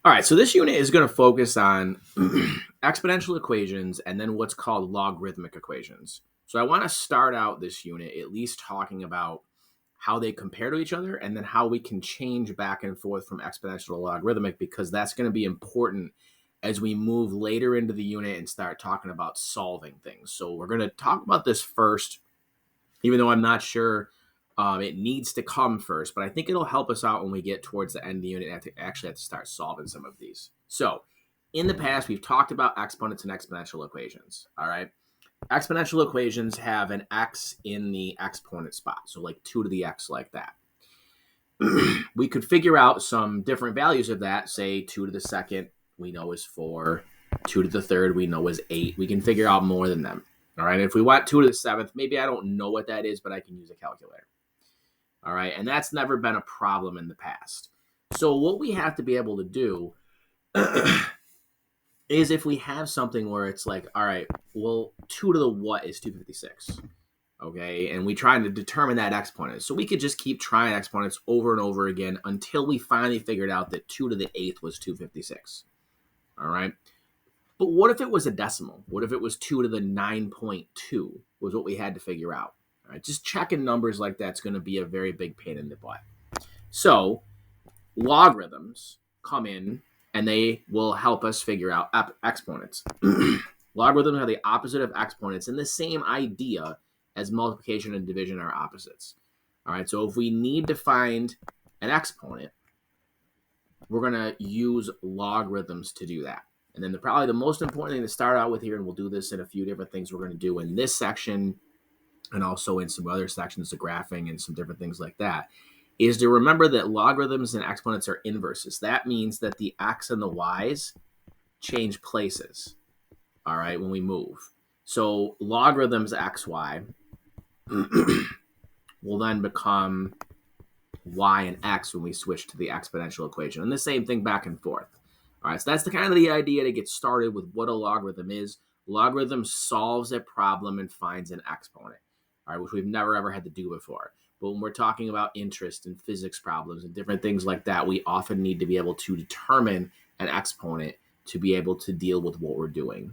All right, so this unit is going to focus on exponential equations and then what's called logarithmic equations. So I want to start out this unit at least talking about how they compare to each other and then how we can change back and forth from exponential to logarithmic, because that's going to be important as we move later into the unit and start talking about solving things. So we're going to talk about this first, even though I'm not sure it needs to come first, but I think it'll help us out when we get towards the end of the unit and actually have to start solving some of these. So in the past, we've talked about exponents and exponential equations. All right. Exponential equations have an x in the exponent spot. So like 2 to the x, like that. We could figure out some different values of that. Say 2 to the second, we know is 4. 2 to the third, we know is 8. We can figure out more than them. All right. If we want 2 to the seventh, maybe I don't know what that is, but I can use a calculator. All right. And that's never been a problem in the past. So what we have to be able to do is if we have something where it's like, all right, well, 2 to the what is 256? Okay. And we try to determine that exponent. So we could just keep trying exponents over and over again until we finally figured out that 2 to the 8th was 256. All right. But what if it was a decimal? What if it was 2 to the 9.2 was what we had to figure out? All right, just checking numbers like that's going to be a very big pain in the butt. So logarithms come in and they will help us figure out exponents. Logarithms are the opposite of exponents, and the same idea as multiplication and division are opposites. All right, so if we need to find an exponent, we're going to use logarithms to do that. And then probably the most important thing to start out with here, and we'll do this in a few different things we're going to do in this section and also in some other sections of graphing and some different things like that, is to remember that logarithms and exponents are inverses. That means that the x and the y's change places, all right, when we move. So logarithms xy will then become y and x when we switch to the exponential equation. And the same thing back and forth. All right, so that's the kind of the idea to get started with what a logarithm is. Logarithm solves a problem and finds an exponent, all right, which we've never ever had to do before. But when we're talking about interest and physics problems and different things like that, we often need to be able to determine an exponent to be able to deal with what we're doing.